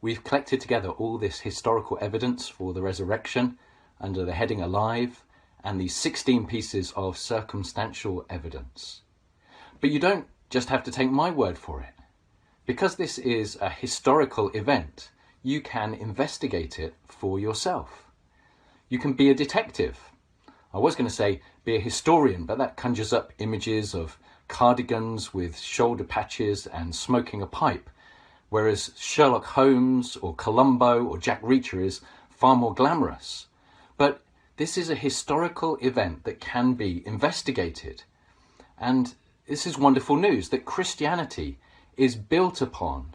we've collected together all this historical evidence for the resurrection under the heading Alive, and these 16 pieces of circumstantial evidence. But you don't just have to take my word for it. Because this is a historical event, you can investigate it for yourself. You can be a detective. I was going to say be a historian, but that conjures up images of cardigans with shoulder patches and smoking a pipe, whereas Sherlock Holmes or Columbo or Jack Reacher is far more glamorous. But this is a historical event that can be investigated. And this is wonderful news, that Christianity is built upon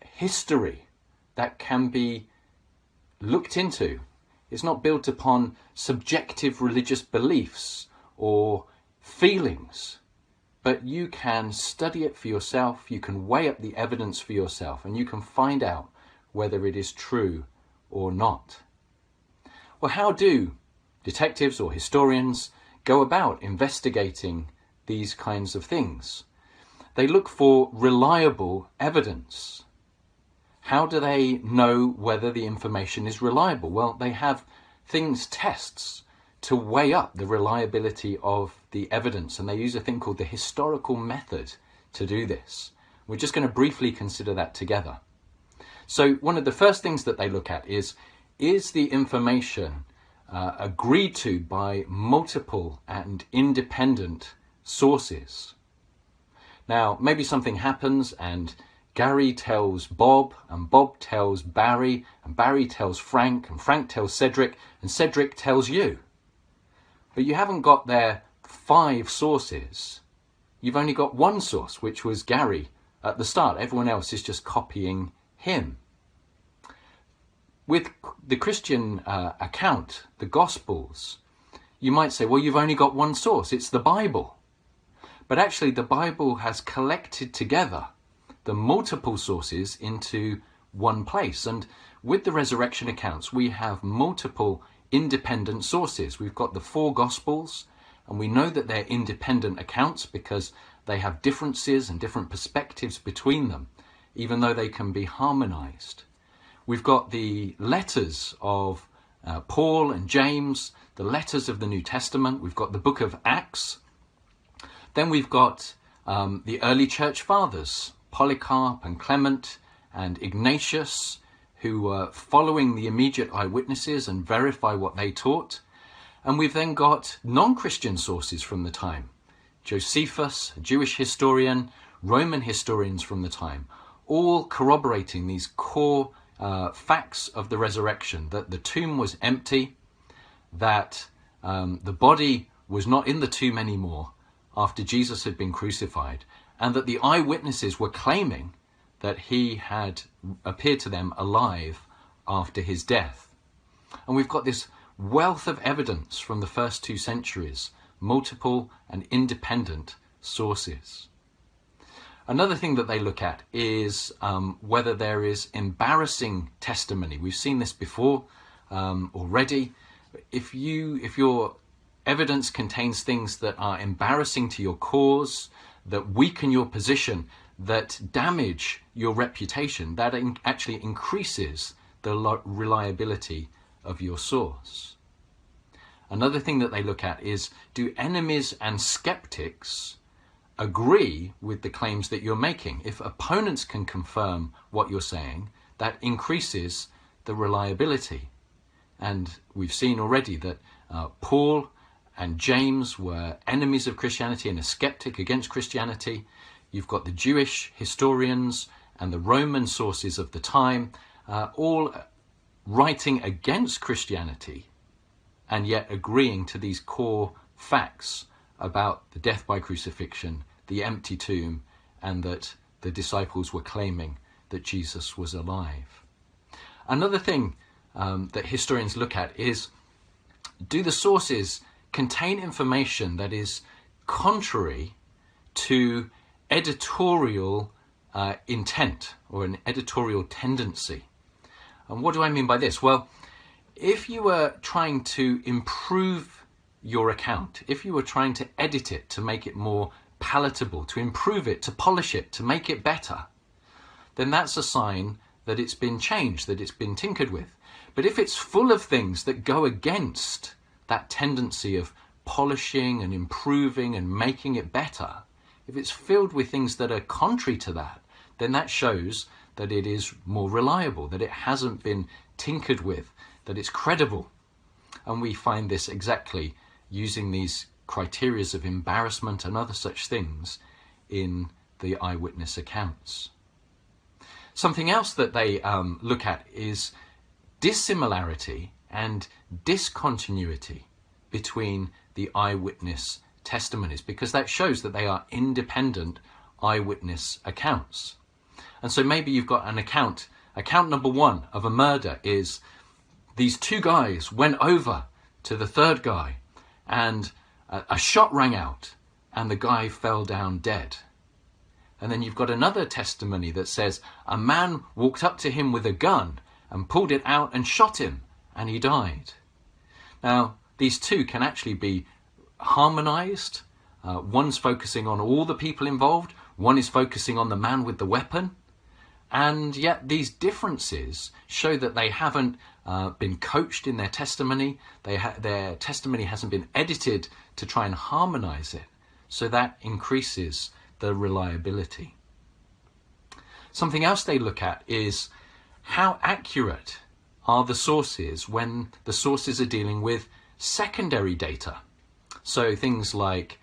history that can be looked into. It's not built upon subjective religious beliefs or feelings, but you can study it for yourself, you can weigh up the evidence for yourself, and you can find out whether it is true or not. Well, how do detectives or historians go about investigating these kinds of things? They look for reliable evidence. How do they know whether the information is reliable? Well, they have tests to weigh up the reliability of the evidence, and they use a thing called the historical method to do this. We're just going to briefly consider that together. So one of the first things that they look at is the information agreed to by multiple and independent sources? Now, maybe something happens and Gary tells Bob, and Bob tells Barry, and Barry tells Frank, and Frank tells Cedric, and Cedric tells you. But you haven't got their 5 sources. You've only got one source, which was Gary at the start. Everyone else is just copying him. With the Christian account, the Gospels, you might say, well, you've only got one source. It's the Bible. But actually, the Bible has collected together the multiple sources into one place. And with the resurrection accounts, we have multiple independent sources. We've got the 4 Gospels, and we know that they're independent accounts because they have differences and different perspectives between them, even though they can be harmonized. We've got the letters of Paul and James, the letters of the New Testament. We've got the book of Acts. Then we've got the early church fathers, Polycarp and Clement and Ignatius, who were following the immediate eyewitnesses and verify what they taught. And we've then got non-Christian sources from the time. Josephus, a Jewish historian, Roman historians from the time, all corroborating these core facts of the resurrection, that the tomb was empty, that the body was not in the tomb anymore after Jesus had been crucified, and that the eyewitnesses were claiming that he had appeared to them alive after his death. And we've got this wealth of evidence from the first 2 centuries, multiple and independent sources. Another thing that they look at is whether there is embarrassing testimony. We've seen this before already. If your evidence contains things that are embarrassing to your cause, that weaken your position, that damage your reputation, that actually increases the reliability of your source. Another thing that they look at is, do enemies and skeptics agree with the claims that you're making? If opponents can confirm what you're saying, that increases the reliability. And we've seen already that Paul and James were enemies of Christianity and a skeptic against Christianity. You've got the Jewish historians and the Roman sources of the time, all writing against Christianity and yet agreeing to these core facts about the death by crucifixion, the empty tomb, and that the disciples were claiming that Jesus was alive. Another thing that historians look at is, do the sources contain information that is contrary to editorial intent or an editorial tendency? And what do I mean by this? Well, if you were trying to improve your account, if you were trying to edit it to make it more palatable, to improve it, to polish it, to make it better, then that's a sign that it's been changed, that it's been tinkered with. But if it's full of things that go against that tendency of polishing and improving and making it better, if it's filled with things that are contrary to that, then that shows that it is more reliable, that it hasn't been tinkered with, that it's credible. And we find this exactly using these criteria of embarrassment and other such things in the eyewitness accounts. Something else that they look at is dissimilarity and discontinuity between the eyewitness testimonies, because that shows that they are independent eyewitness accounts. And so maybe you've got an account number one of a murder is these two guys went over to the third guy and a shot rang out and the guy fell down dead. And then you've got another testimony that says a man walked up to him with a gun and pulled it out and shot him and he died. Now, these two can actually be harmonized. One's focusing on all the people involved, one is focusing on the man with the weapon, and yet these differences show that they haven't been coached in their testimony. Their testimony hasn't been edited to try and harmonize it, so that increases the reliability. Something else they look at is how accurate are the sources when the sources are dealing with secondary data. So things like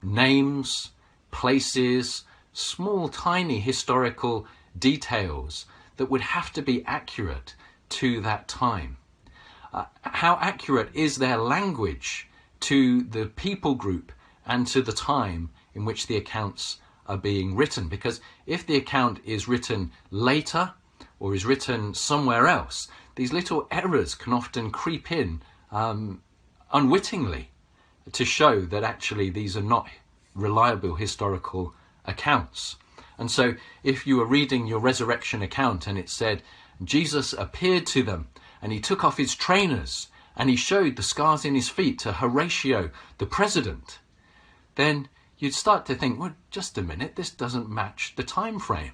names, places, small tiny historical details that would have to be accurate to that time. How accurate is their language to the people group and to the time in which the accounts are being written? Because if the account is written later or is written somewhere else, these little errors can often creep in unwittingly to show that actually these are not reliable historical accounts. And so if you were reading your resurrection account and it said Jesus appeared to them and he took off his trainers and he showed the scars in his feet to Horatio, the president, then you'd start to think, well, just a minute, this doesn't match the time frame.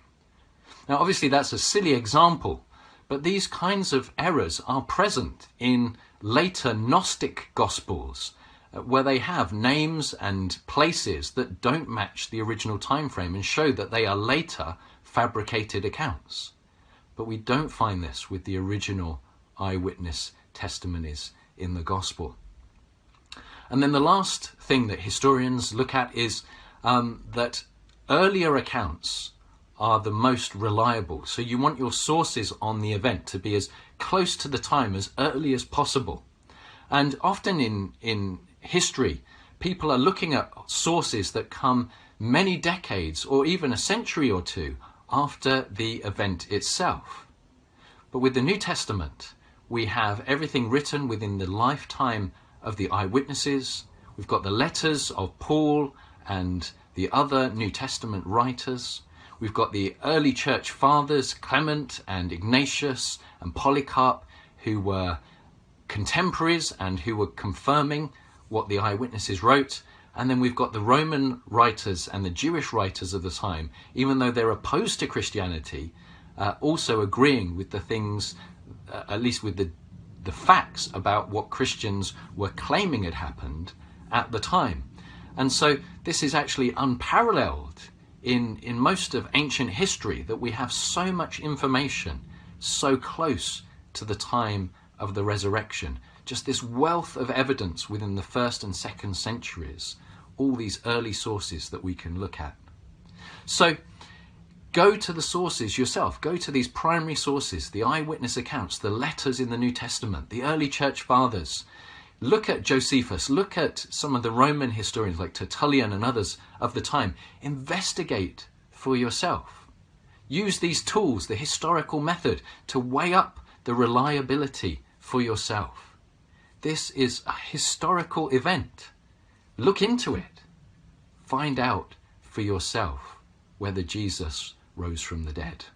Now, obviously that's a silly example, but these kinds of errors are present in later Gnostic Gospels, where they have names and places that don't match the original time frame and show that they are later fabricated accounts. But we don't find this with the original eyewitness testimonies in the Gospel. And then the last thing that historians look at is that earlier accounts are the most reliable. So you want your sources on the event to be as close to the time as early as possible. And often in history, people are looking at sources that come many decades or even a century or two after the event itself. But with the New Testament, we have everything written within the lifetime of the eyewitnesses. We've got the letters of Paul and the other New Testament writers. We've got the early church fathers, Clement and Ignatius and Polycarp, who were contemporaries and who were confirming what the eyewitnesses wrote. And then we've got the Roman writers and the Jewish writers of the time, even though they're opposed to Christianity, also agreeing with the things, at least with the facts about what Christians were claiming had happened at the time. And so this is actually unparalleled in most of ancient history, that we have so much information so close to the time of the resurrection. Just this wealth of evidence within the 1st and 2nd centuries, all these early sources that we can look at. So go to the sources yourself. Go to these primary sources, the eyewitness accounts, the letters in the New Testament, the early church fathers. Look at Josephus, look at some of the Roman historians like Tertullian and others of the time. Investigate for yourself. Use these tools, the historical method, to weigh up the reliability for yourself. This is a historical event. Look into it. Find out for yourself whether Jesus rose from the dead.